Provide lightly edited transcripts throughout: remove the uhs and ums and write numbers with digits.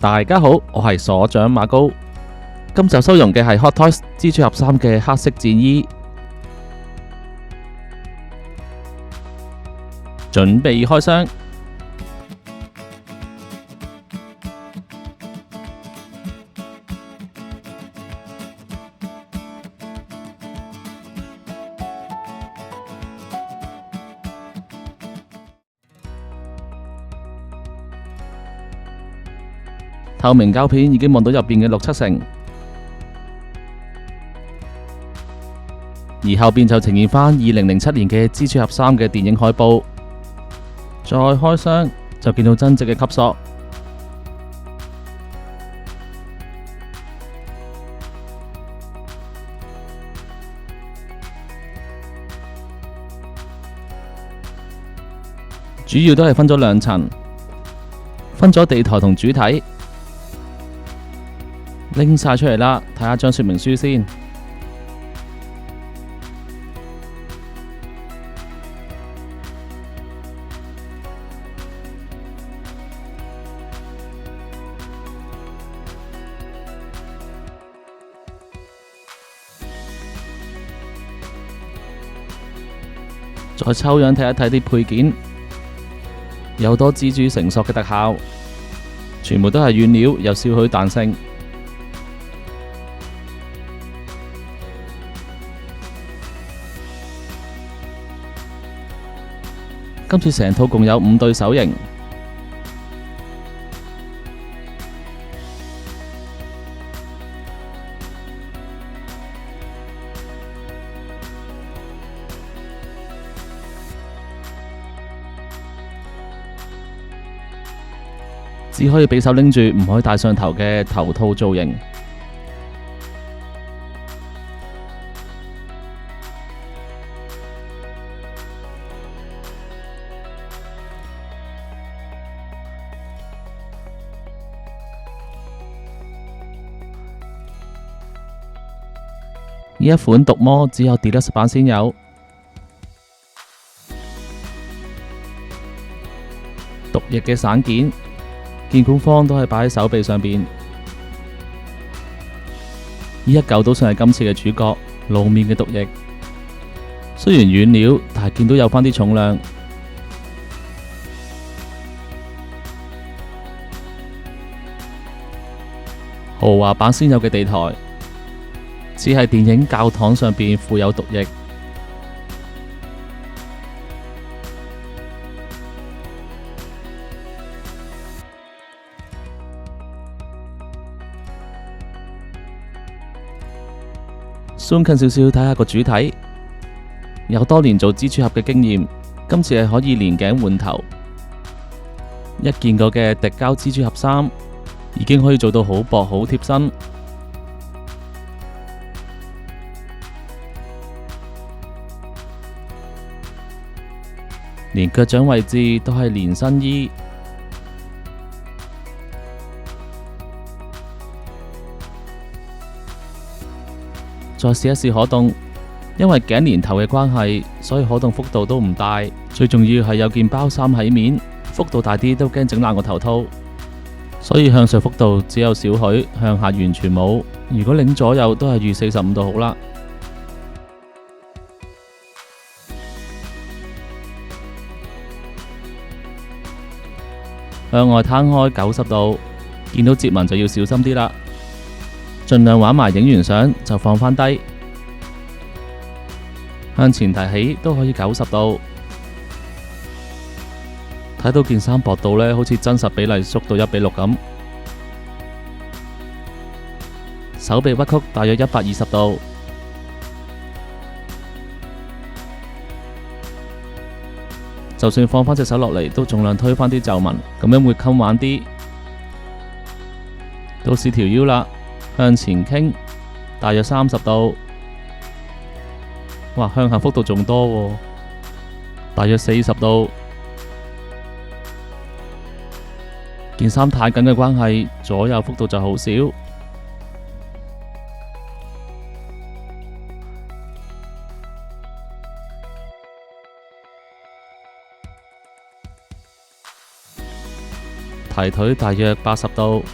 大家好，我係所長馬高。今集收容嘅係 Hot Toys 蜘蛛俠3嘅黑色戰衣，準備開箱。透明膠片已經望到入邊嘅6、7成，而後邊就呈現返2007年嘅蜘蛛俠3嘅電影海報。再開箱就見到真正嘅級索，主要都係分咗2層，分咗地台同主體。拎晒出嚟啦，睇下張說明書先。再抽樣睇一睇啲配件，有多蜘蛛繩索嘅特效，全部都係軟料，有少許彈性。今次成套共有5對手型，只可以俾手拎住，唔可以戴上頭嘅頭套造型。呢一款毒魔只有 Deluxe 版先有，毒液嘅散件，鍵盤方都係擺喺手臂上邊。呢一嚿都算係今次嘅主角，露面嘅毒液。雖然軟料，但係見到有返啲重量。豪華版先有嘅地台，只係電影教堂上邊附有毒液。zoom近少少睇下個主體，有多年做蜘蛛俠嘅經驗，今次係可以連頸換頭。一見過嘅滴膠蜘蛛俠3已經可以做到好薄好貼身。連腳掌位置都係連身衣，再試一試可動，因為頸連頭嘅關係，所以可動幅度都唔大。最重要係有件包衫喺面，幅度大啲都驚整爛個頭套，所以向上幅度只有少許，向下完全冇。如果擰左右都係預45度好啦。向外攤開90度，見到折紋就要小心啲啦，盡量玩埋影完相就放返低。向前提起都可以90度，睇到件衫薄到呢，好似真實比例縮到1:6咁。手臂屈曲大約120度。就算放返隻手落嚟，都盡量推返啲皺紋，咁樣會襟玩啲。到試條腰啦，向前傾，大約30度。哇，向下幅度仲多喎，大約40度。件衫太緊嘅關係，左右幅度就好少。提腿大約80度，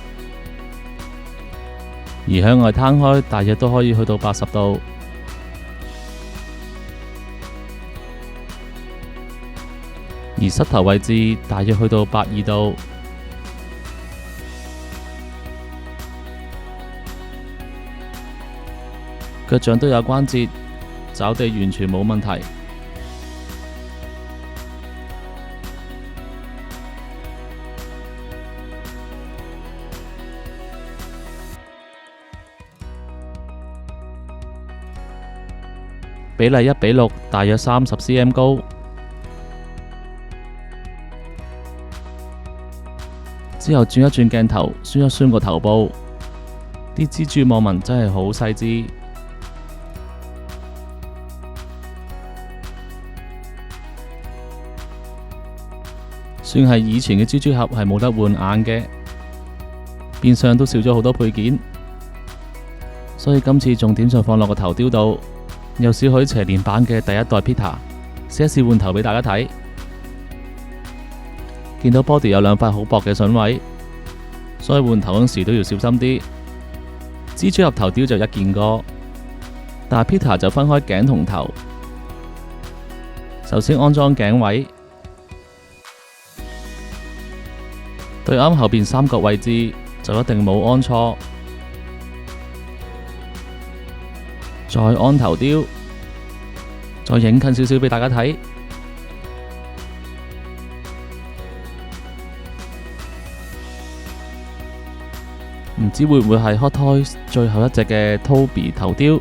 而向外攤開，大約都可以去到80度。而膝頭位置大約去到82度。腳掌都有關節，抓地完全冇問題。比例1:6，大約30cm 高。之後轉一轉鏡頭，酸一酸個頭部，啲蜘蛛網紋真係好細緻。算係以前嘅蜘蛛俠係冇得換眼嘅，變相都少咗好多配件，所以今次重點就放落個頭雕度，有少許邪念版嘅第一代 Peter， 試一試換頭俾大家睇。見到 body 有兩塊好薄嘅筍位，所以換頭嗰時都要小心啲。蜘蛛俠頭雕就一件過，但係 Peter 就分開頸同頭。首先安裝頸位，對啱後邊三角位置就一定冇安錯，再安頭雕，再影近少少俾大家睇。唔知會唔會係 Hot Toys 最後一隻嘅 Toby 頭雕？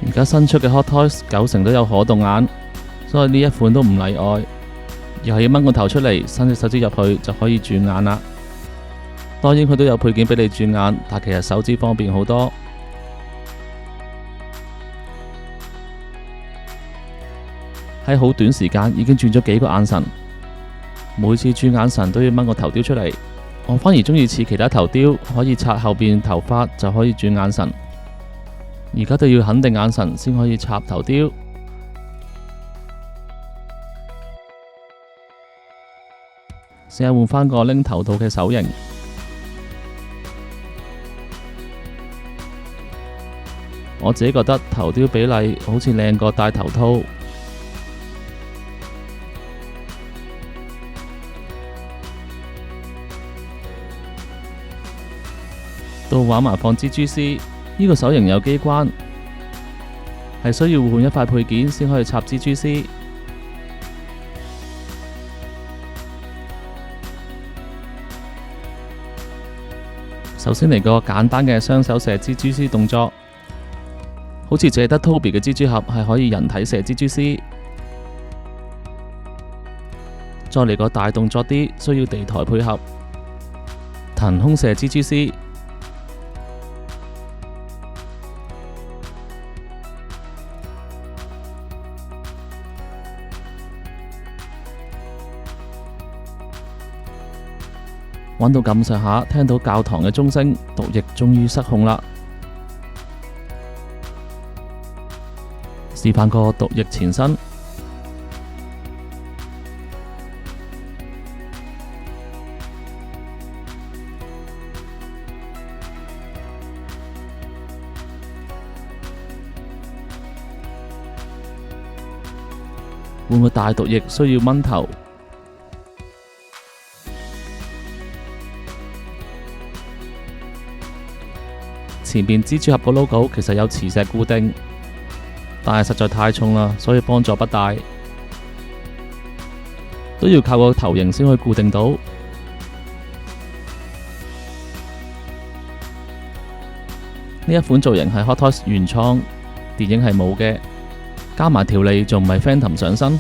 而家新出嘅 Hot Toys 90%都有可動眼，所以呢一款都唔例外。又係要掹個頭出嚟，伸隻手指入去就可以轉眼啦。當然佢都有配件俾你轉眼，但其實手指方便好多。喺好短時間已經轉咗幾個眼神，每次轉眼神都要掹個頭雕出嚟。我反而中意似其他頭雕，可以插後邊頭髮就可以轉眼神。而家都要肯定眼神先可以插頭雕。試下換返個拎頭套嘅手型，我自己覺得頭雕比例好似靚過戴頭套。到玩埋放蜘蛛絲，呢個手型有機關，係需要換一塊配件先可以插蜘蛛絲。首先嚟個簡單嘅雙手射蜘蛛絲動作，好似淨係得 Toby 嘅蜘蛛俠係可以人體射蜘蛛絲。再嚟個大動作啲，需要地台配合，騰空射蜘蛛絲。玩到咁上下，聽到教堂嘅鐘聲，毒液終於失控啦！示範個毒液前身，換個大毒液需要掹頭。前面蜘蛛俠個 logo 其實有磁石固定，但係實在太重啦，所以幫助不大，都要靠個頭型先可以固定到。呢一款造型係 Hot Toys 原創，電影係冇嘅，加埋條脷仲唔係 Phantom 上身。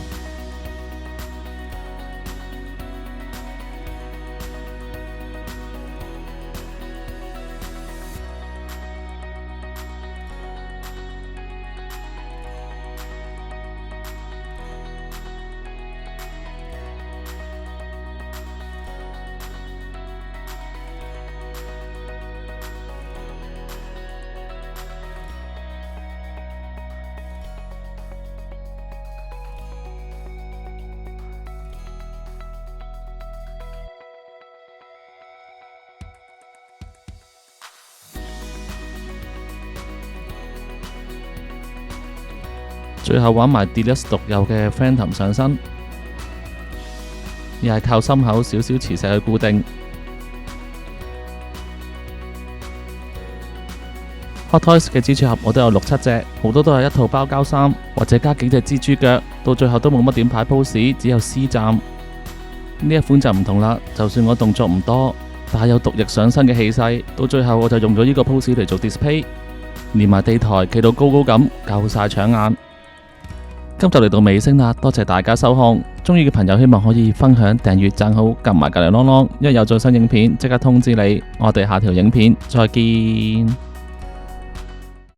最後玩埋 Deluxe 獨有嘅 Phantom 上身，又係靠心口少少磁石去固定。Hot Toys 嘅蜘蛛俠我都有6、7隻，好多都係一套包膠衫，或者加幾隻蜘蛛腳，到最後都冇乜點排 pose，只有 C 站。呢一款就唔同啦，就算我動作唔多，但係有獨翼上身嘅氣勢，到最後我就用咗呢個 pose 嚟做 display， 連埋地台企到高高咁，夠晒搶眼。今集嚟到尾聲啦，多謝大家收看，中意嘅朋友希望可以分享、訂閱、讚好，撳埋隔籬啷啷，一有最新影片即刻通知你。我哋下條影片再見。